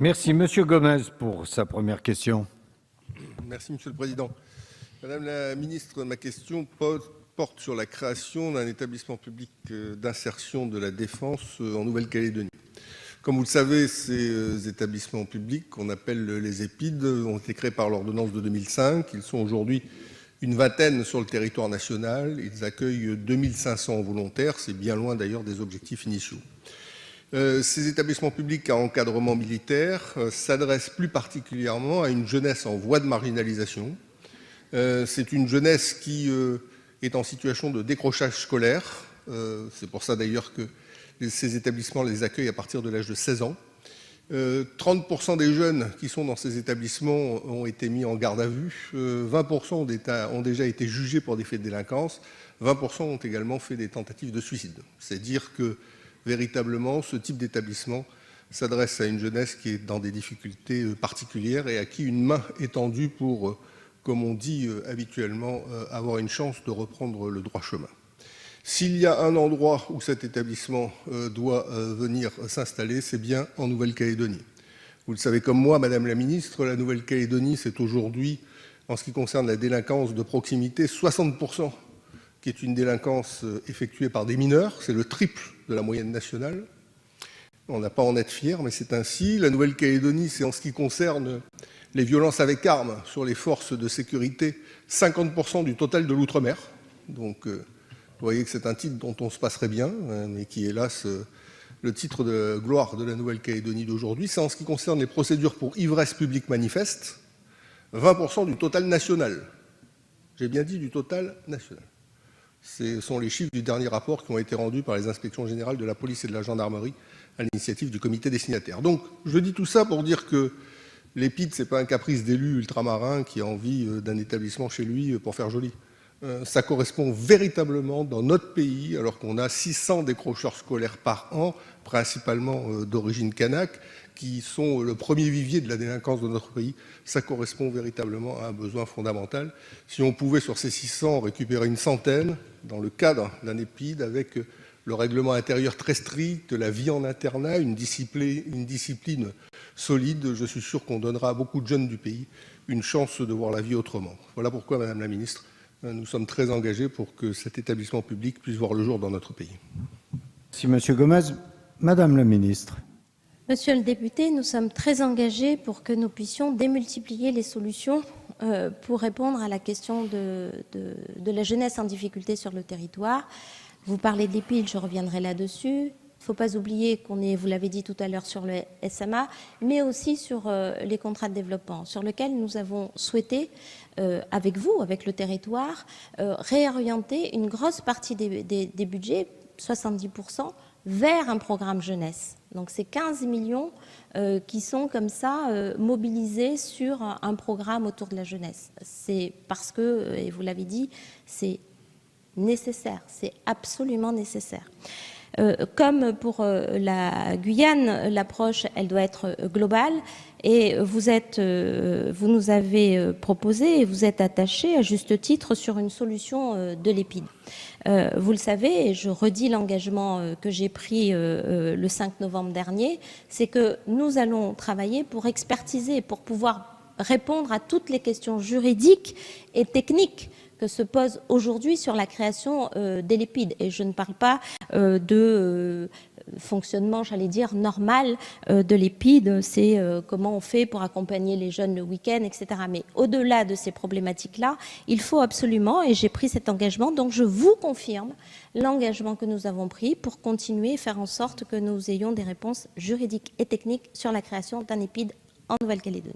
Merci. Monsieur Gomez pour sa première question. Merci, Monsieur le Président. Madame la ministre, ma question porte sur la création d'un établissement public d'insertion de la défense en Nouvelle-Calédonie. Comme vous le savez, ces établissements publics, qu'on appelle les EPID, ont été créés par l'ordonnance de 2005. Ils sont aujourd'hui une vingtaine sur le territoire national. Ils accueillent 2500 volontaires. C'est bien loin d'ailleurs des objectifs initiaux. Ces établissements publics à encadrement militaire s'adressent plus particulièrement à une jeunesse en voie de marginalisation. C'est une jeunesse qui est en situation de décrochage scolaire. C'est pour ça d'ailleurs que ces établissements les accueillent à partir de l'âge de 16 ans. 30% des jeunes qui sont dans ces établissements ont été mis en garde à vue. 20% ont déjà été jugés pour des faits de délinquance. 20% ont également fait des tentatives de suicide. C'est dire que véritablement, ce type d'établissement s'adresse à une jeunesse qui est dans des difficultés particulières et à qui une main est tendue pour, comme on dit habituellement, avoir une chance de reprendre le droit chemin. S'il y a un endroit où cet établissement doit venir s'installer, c'est bien en Nouvelle-Calédonie. Vous le savez comme moi, Madame la Ministre, la Nouvelle-Calédonie, c'est aujourd'hui, en ce qui concerne la délinquance de proximité, 60%, qui est une délinquance effectuée par des mineurs. C'est le triple de la moyenne nationale. On n'a pas à en être fier, mais c'est ainsi. La Nouvelle-Calédonie, c'est en ce qui concerne les violences avec armes sur les forces de sécurité, 50% du total de l'outre-mer. Donc, vous voyez que c'est un titre dont on se passerait bien, mais qui est hélas le titre de gloire de la Nouvelle-Calédonie d'aujourd'hui. C'est en ce qui concerne les procédures pour ivresse publique manifeste, 20% du total national. J'ai bien dit du total national. Ce sont les chiffres du dernier rapport qui ont été rendus par les inspections générales de la police et de la gendarmerie à l'initiative du comité des signataires. Donc, je dis tout ça pour dire que l'EPID, ce n'est pas un caprice d'élu ultramarin qui a envie d'un établissement chez lui pour faire joli. Ça correspond véritablement dans notre pays, alors qu'on a 600 décrocheurs scolaires par an, principalement d'origine kanak, qui sont le premier vivier de la délinquance de notre pays. Ça correspond véritablement à un besoin fondamental. Si on pouvait, sur ces 600, récupérer une centaine, dans le cadre d'un EPID, avec le règlement intérieur très strict, la vie en internat, une discipline solide, je suis sûr qu'on donnera à beaucoup de jeunes du pays une chance de voir la vie autrement. Voilà pourquoi, Madame la Ministre, nous sommes très engagés pour que cet établissement public puisse voir le jour dans notre pays. Merci, Monsieur Gomez. Madame la Ministre. Monsieur le député, nous sommes très engagés pour que nous puissions démultiplier les solutions pour répondre à la question de la jeunesse en difficulté sur le territoire. Vous parlez de l'EPID, je reviendrai là-dessus. Il ne faut pas oublier qu'on est, vous l'avez dit tout à l'heure, sur le SMA, mais aussi sur les contrats de développement, sur lesquels nous avons souhaité, avec vous, avec le territoire, réorienter une grosse partie des budgets, 70%, vers un programme jeunesse. Donc c'est 15 millions qui sont comme ça mobilisés sur un programme autour de la jeunesse. C'est parce que, et vous l'avez dit, c'est nécessaire, c'est absolument nécessaire. Comme pour la Guyane, l'approche, elle doit être globale et vous nous avez proposé et vous êtes attaché à juste titre sur une solution de l'EPID. Vous le savez, et je redis l'engagement que j'ai pris le 5 novembre dernier, c'est que nous allons travailler pour expertiser, pour pouvoir répondre à toutes les questions juridiques et techniques que se pose aujourd'hui sur la création des l'EPID. Et je ne parle pas de fonctionnement, j'allais dire, normal de l'EPID, c'est comment on fait pour accompagner les jeunes le week-end, etc. Mais au-delà de ces problématiques-là, il faut absolument, et j'ai pris cet engagement, donc je vous confirme l'engagement que nous avons pris pour continuer et faire en sorte que nous ayons des réponses juridiques et techniques sur la création d'un EPID en Nouvelle-Calédonie.